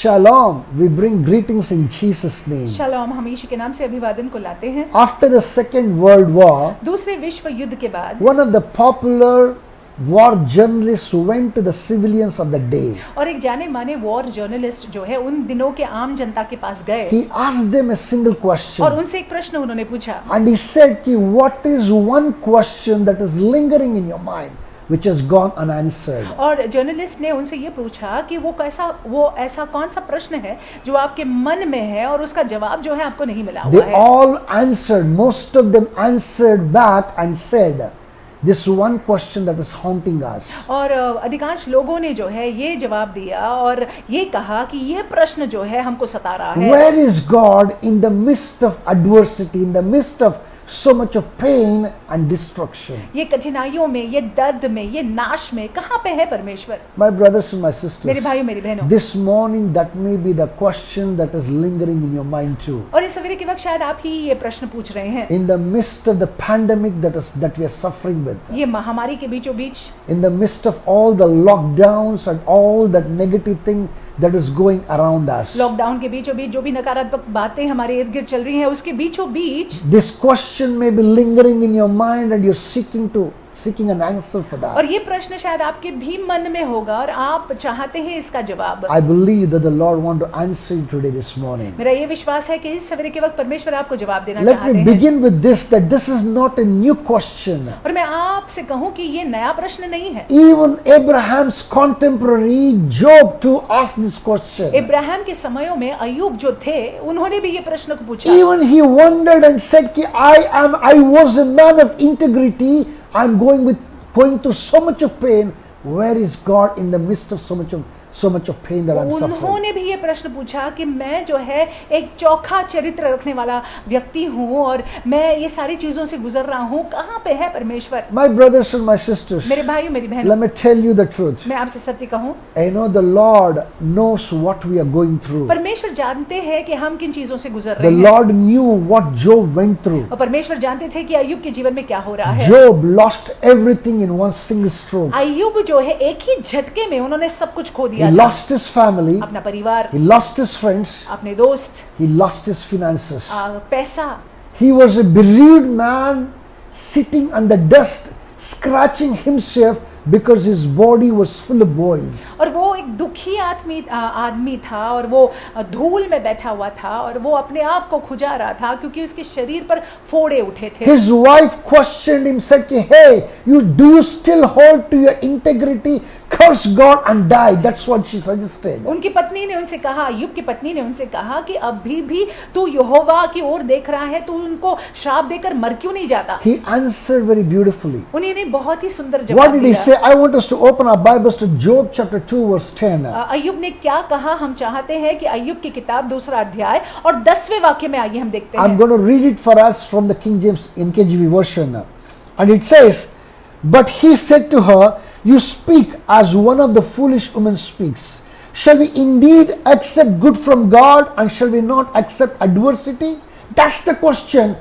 Shalom. We bring greetings in Jesus' name. Shalom हम यीशु के नाम से अभिवादन को लाते हैं। After the Second World War, दूसरे विश्व युद्ध के बाद one of the popular war journalists went to the civilians of the day. और एक जाने माने वॉर जर्नलिस्ट जो है उन दिनों के आम जनता के पास गए He asked them a single और question. उनसे एक प्रश्न उन्होंने पूछा And he said, ki, what is one question that is lingering in your mind, which has gone unanswered? और जर्नलिस्ट ने उनसे ये पूछा कि वो ऐसा कौन सा प्रश्न है जो आपके मन में है और उसका जवाब जो है आपको नहीं मिला हुआ They है। all answered, most of them answered back and said, this one question that is haunting us. और अधिकांश लोगों ने जो है ये जवाब दिया और ये कहा कि ये प्रश्न जो है हमको सता रहा है। Where is God in the midst of adversity, in the midst of so much of pain and destruction? ये कठिनाइयों में, ये दर्द में, ये नाश में कहाँ पे है परमेश्वर? My brothers and my sisters, मेरे भाइयों मेरी बहनों, this morning that may be the question that is lingering in your mind too. और इस सवेरे के वक्त शायद आप ही ये प्रश्न पूछ रहे हैं। In the midst of the pandemic that we are suffering with, ये महामारी के बीचों बीच, in the midst of all the lockdowns and all that negative thing that is going around us, lockdown के बीचों बीच जो भी नकारात्मक बातें हमारे इर्द गिर्द चल रही हैं उसके बीचों बीच this question may be lingering in your mind and you're seeking an answer for that. और ये प्रश्न शायद आपके भी मन में होगा और आप चाहते हैं इसका जवाब। I believe that the Lord want to answer you today this morning. मेरा ये विश्वास है कि इस सवेरे के वक्त परमेश्वर आपको जवाब देना Let चाहते me हैं। begin with this, that this is not a new question. और मैं आपसे कहूं कि ये नया प्रश्न नहीं है। Even Abraham's contemporary Job too asked this question. Ibrahim के समयों में अय्यूब जो थे उन्होंने भी ये प्रश्न को पूछा। Even he wondered and said, ki, I was a man of integrity. I'm going through so much of pain. Where is God in the midst of so much of pain that I'm suffering? उन्होंने भी ये प्रश्न पूछा कि मैं जो है एक चोखा चरित्र रखने वाला व्यक्ति हूँ और मैं ये सारी चीजों से गुजर रहा हूँ, कहाँ पे है परमेश्वर? My brothers and my sisters, मेरे भाइयों मेरी बहनों, let me tell you the truth. मैं आपसे सत्य कहूँ, I know the Lord knows what we are going through. परमेश्वर जानते हैं कि हम किन चीजों से गुजर The रहे हैं Lord knew what Job went through. और परमेश्वर जानते थे कि अय्यूब के जीवन में क्या हो रहा है। Job lost everything in one single stroke. अय्यूब जो है एक ही झटके में उन्होंने सब कुछ खो He दिया था। lost his family, अपना परिवार, he lost his friends, अपने दोस्त, he lost his finances. पैसा। He was a bereaved man sitting on the dust, scratching himself because his body was full of boils. और वो एक दुखी आदमी था और वो धूल में बैठा हुआ था और वो अपने आप को खुजा रहा था क्योंकि उसके शरीर पर फोड़े उठे थे। His wife questioned him, said, "Hey, do you still hold to your integrity? Curse God and die." That's what she suggested. उनकी पत्नी ने उनसे कहा, अय्यूब की पत्नी ने उनसे कहा कि अभी भी तू यहोवा की ओर देख रहा है, तू उनको श्राप देकर मर क्यों नहीं जाता? He answered very beautifully. उन्होंने बहुत ही सुंदर What जवाब did he दिया। say? I want us to open our Bibles to Job chapter 2 verse 10. अय्यूब ने क्या कहा? हम चाहते हैं कि अय्यूब की किताब 2 अध्याय और 10वें वाक्य में आइए हम देखते I'm हैं। going to read it for us from the King James NKJV version. And it says, "But he said to her, you speak as one of the foolish women speaks. Shall we indeed accept good from God and shall we not accept adversity?" That's the question.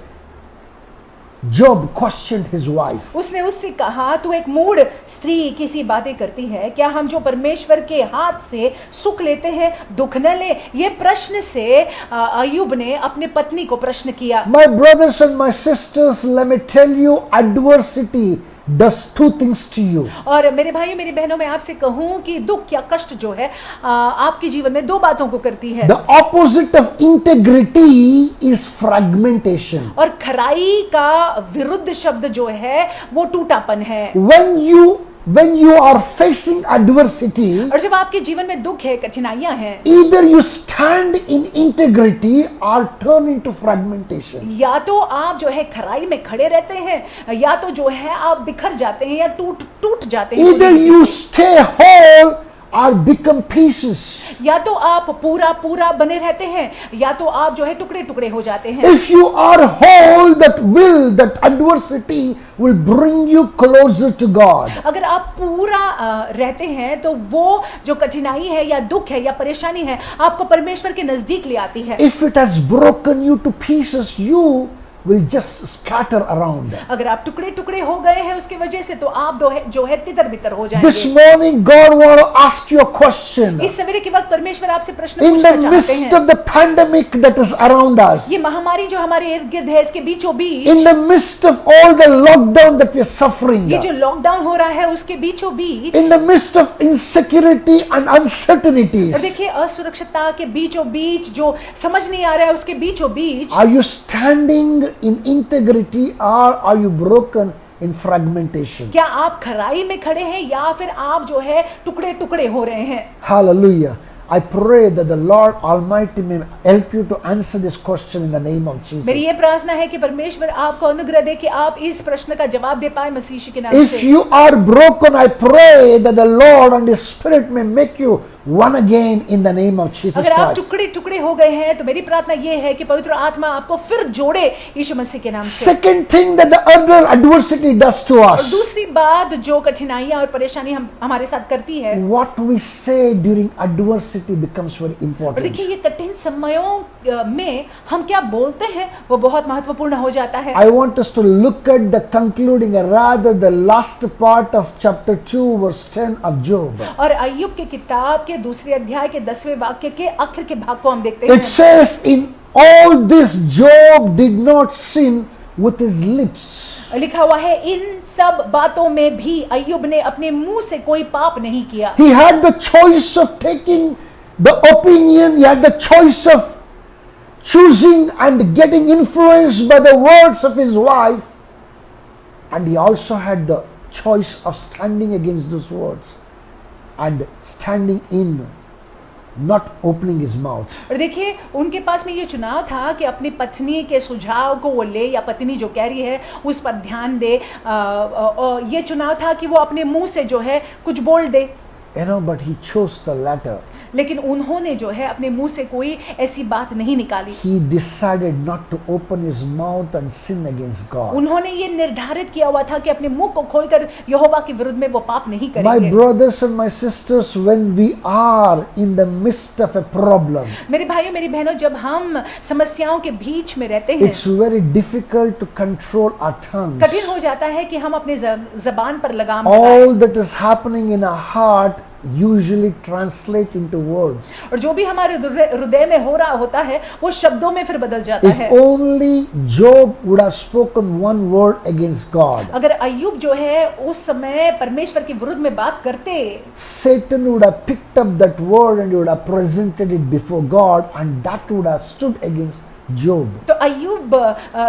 Job questioned his wife. उसने उससे कहा, तू एक मूढ़ स्त्री किसी बातें करती है, क्या हम जो परमेश्वर के हाथ से सुख लेते हैं दुख न ले? ये प्रश्न से अय्यूब ने अपने पत्नी को प्रश्न किया। My brothers and my sisters, let me tell you, adversity does two things to you. और मेरे भाइयों मेरी बहनों, मैं आपसे कहूं कि दुख या कष्ट जो है आपके जीवन में 2 बातों को करती है। The opposite of integrity is fragmentation. और खराई का विरुद्ध शब्द जो है वो टूटापन है। When you are facing adversity, और जब आपके जीवन में दुख है, कठिनाइयां हैं, either you stand in integrity or turn into fragmentation. या तो आप जो है खराई में खड़े रहते हैं या तो जो है आप बिखर जाते हैं या टूट जाते हैं। Either you stay whole or become pieces. या तो आप पूरा बने रहते हैं या तो आप जो है टुकड़े हो जाते हैं। If you are whole, that adversity will bring you closer to God. अगर आप पूरा रहते हैं तो वो जो कठिनाई है या दुख है या परेशानी है आपको परमेश्वर के नजदीक ले आती है। If it has broken you to pieces, you will just scatter around. अगर आप टुकड़े टुकड़े हो गए हैं उसकी वजह से, तो आप जो है तितर बितर हो This जाएंगे। morning, God want to ask you a question. इस सवेरे के वक्त परमेश्वर आपसे प्रश्न In पूछना the चाहते midst हैं। of the pandemic that is around us, ये महामारी जो हमारे इर्द गिर्द है, इसके बीचों बीच, in the midst of all the lockdown that we are suffering, ये जो लॉकडाउन हो रहा है उसके बीचों बीच, in the midst of insecurity and uncertainties, और देखिए असुरक्षितता के बीचों बीच, जो समझ नहीं आ रहा है उसके बीचों बीच, are you standing in integrity or are you broken in fragmentation? क्या आप खराई में खड़े हैं या फिर आप जो है टुकड़े टुकड़े हो रहे हैं? Hallelujah. I pray that the Lord Almighty may help you to answer this question in the name of Jesus. मेरी ये प्रार्थना है कि परमेश्वर आपको अनुग्रह दे कि आप इस प्रश्न का जवाब दे पाए मसीह के नाम If से। you are broken, I pray that the Lord and His Spirit may make you one again in the name of Jesus अगर आप Christ. टुकड़े टुकड़े हो गए हैं तो मेरी प्रार्थना ये है कि पवित्र आत्मा आपको फिर जोड़े यीशु मसीह के नाम से। Second thing that the other adversity does to और us, दूसरी बात जो कठिनाइयां और परेशानी हमारे साथ करती है, what we say during adversity becomes very और important. देखिए ये कठिन समयों में हम क्या बोलते हैं वो बहुत महत्वपूर्ण हो जाता है। I want us to look at the concluding, rather the last part of chapter 2 verse 10 of Job. और अय्यूब की किताब के दूसरे अध्याय के 10वें वाक्य के आखिर के भाग को हम देखते हैं। It says, in all this Job did not sin with his lips. लिखा हुआ है, इन सब बातों में भी अय्यूब ने अपने मुंह से कोई पाप नहीं किया। He had the choice of taking the opinion, he had the choice of choosing and getting influenced by the words of his wife, and he also had the choice of standing against those words and standing in, not opening his mouth. और देखिए उनके पास में ये चुनाव था कि अपनी पत्नी के सुझाव को वो ले या पत्नी जो कह रही है उस पर ध्यान दे। ये चुनाव था कि वो अपने मुंह से जो है कुछ बोल दे, But he chose the latter. लेकिन उन्होंने जो है अपने मुंह से कोई ऐसी बात नहीं निकाली। He decided not to open his mouth and sin against God. उन्होंने ये निर्धारित किया हुआ था कि अपने मुंह को खोलकर यहोवा के विरुद्ध में वो पाप नहीं My करेंगे। brothers and my sisters, when we are in the midst of a problem, मेरे भाइयों मेरी बहनों, जब हम समस्याओं के बीच में रहते हैं, it's very difficult to control our tongues. कठिन हो जाता है कि हम अपने जबान पर लगाम लगाएं। All that is happening in our heart usually translate into words. और जो भी हमारे हृदय में हो रहा होता है वो शब्दों में फिर बदल जाता If है। only Job would have spoken one word against God, अगर अय्यूब जो है उस समय परमेश्वर के विरुद्ध में बात करते, Satan would have picked up that word and he would have presented it before God, and that would have stood against Job. तो अय्यूब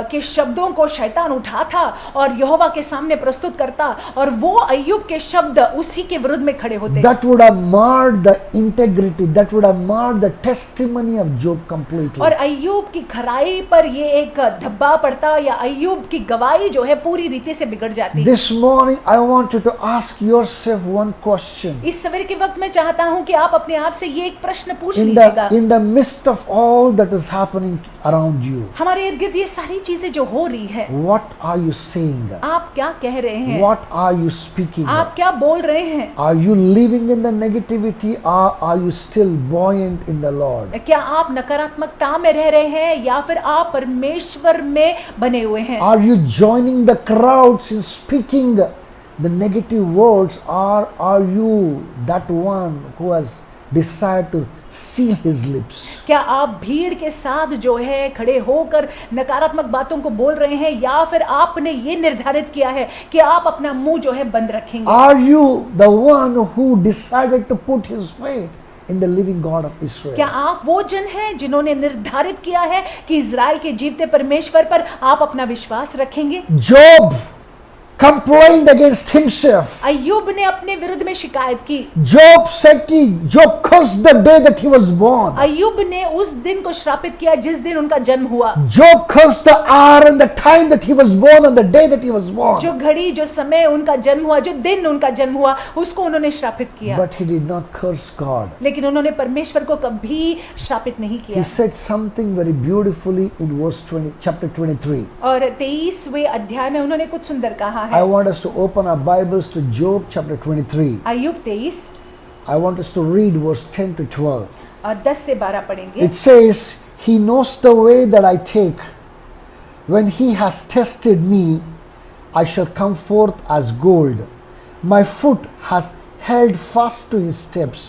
के शब्दों को शैतान उठाता और यहोवा के सामने प्रस्तुत करता, और वो अय्यूब के शब्द उसी के विरुद्ध में खड़े होते। That would have marred the integrity, that would have marred the testimony of Job completely. और अय्यूब की खराई पर ये एक धब्बा पड़ता, या अय्यूब की गवाही जो है पूरी रीति से बिगड़ जाती। This morning I want you to ask yourself one question. इस सवेरे के वक्त मैं चाहता हूं कि आप अपने आप से ये एक प्रश्न पूछ In लीजिएगा। the midst of all that is happening around you, हमारे इर्द गिर्द ये सारी चीजें जो हो रही है, what are you saying? आप क्या कह रहे हैं? What are you speaking? आप क्या बोल रहे हैं? Are you living in the negativity, or are you still buoyant in the Lord? क्या आप नकारात्मकता में रह रहे हैं या फिर आप परमेश्वर में बने हुए हैं? Are you joining the crowds in speaking the negative words, or are you that one who has decided to seal his lips? क्या आप भीड़ के साथ जो है खड़े होकर नकारात्मक बातों को बोल रहे हैं, या फिर आपने ये निर्धारित किया है कि आप अपना मुंह जो है बंद रखेंगे? Are you the one who decided to put his faith in the living God of Israel? क्या आप वो जन हैं जिन्होंने निर्धारित किया है कि इज़राइल के जीवते परमेश्वर पर आप अपना विश्वास रखेंगे? Job complained against himself. अय्यूब ने अपने विरुद्ध में शिकायत की। Job said कि Job cursed the day that he was born. अय्यूब ने उस दिन को श्रापित किया जिस दिन उनका जन्म हुआ। Job cursed the hour and the time that he was born and the day that he was born. जो घड़ी, जो समय उनका जन्म हुआ, जो दिन उनका जन्म हुआ, उसको उन्होंने श्रापित किया। But he did not curse God. लेकिन उन्होंने परमेश्वर को कभी श्रापित नहीं He किया। said something very beautifully in chapter 23. और 23वें अध्याय में उन्होंने कुछ सुंदर कहा I है। want us to open our Bibles to Job chapter 23. Ayyub 23 I want us to read verse 10 to 12. और 10 से 12 पढ़ेंगे। It says, He knows the way that I take. When he has tested me, I shall come forth as gold. My foot has held fast to his steps.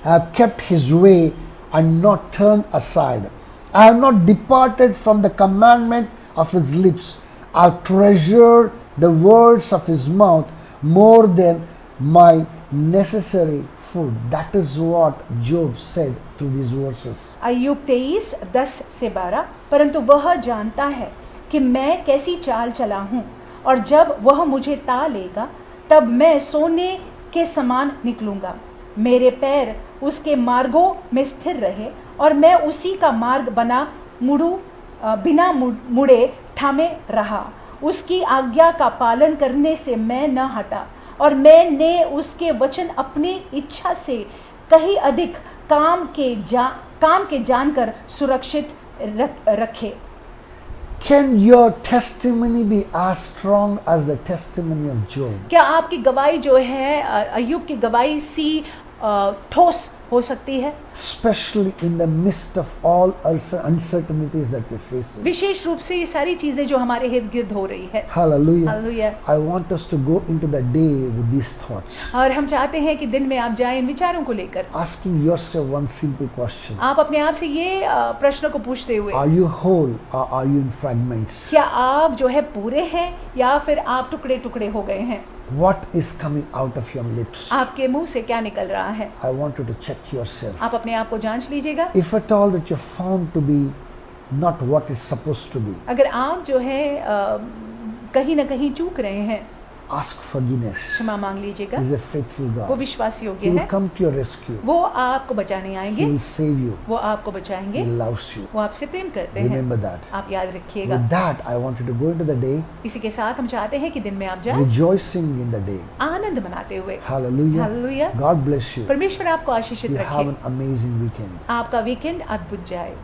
I have kept his way and not turned aside. I have not departed from the commandment of his lips. I have treasured the words of his mouth more than my necessary food. That is what Job said through these verses. अय्यूब 23:10-12। परंतु वह जानता है कि मैं कैसी चाल चला हूँ, और जब वह मुझे ता लेगा तब मैं सोने के समान निकलूंगा। मेरे पैर उसके मार्गों में स्थिर रहे और मैं उसी का मार्ग बिना मुड़े थामे रहा। उसकी आज्ञा का पालन करने से मैं न हटा, और मैंने उसके वचन अपनी इच्छा से कहीं अधिक काम के जानकर सुरक्षित रखे। Can your testimony be as strong as the testimony of Job? क्या आपकी गवाही जो है अय्यूब की गवाही सी ठोस हो सकती है? Especially in the midst of all uncertainties that we're facing. विशेष रूप से ये सारी चीजें जो हमारे इर्द गिर्द हो रही है। Hallelujah. Hallelujah. I want us to go into the day with these thoughts. और हम चाहते हैं कि दिन में आप जाएं इन विचारों को लेकर। Asking yourself one simple question. आप अपने आप से ये प्रश्न को पूछते हुए, Are you whole or are you in fragments? क्या आप जो है पूरे हैं या फिर आप टुकड़े टुकड़े हो गए हैं? What is coming out of your lips? आपके मुंह से क्या निकल रहा है? I want you to check yourself. आप अपने आप को जांच लीजिएगा। If at all that you're found to be not what is supposed to be, अगर आप जो है कहीं ना कहीं चूक रहे हैं, ask forgiveness. क्षमा मांग लीजिएगा। He's a faithful वो God. विश्वास He योग्य will है। come to your rescue. वो आपको बचाने He आएंगे, will save you. वो आपको बचाएंगे, He loves you. वो आपसे प्रेम करते हैं। Remember that. आप याद रखिएगा। With that, I want you to go into the day इसी के साथ हम चाहते हैं कि दिन में आप जाएं rejoicing in the day. आनंद मनाते हुए। Hallelujah. Hallelujah. God bless you. परमेश्वर आपको आशीषित You have रखे। an amazing weekend. आपका वीकेंड अद्भुत जाए।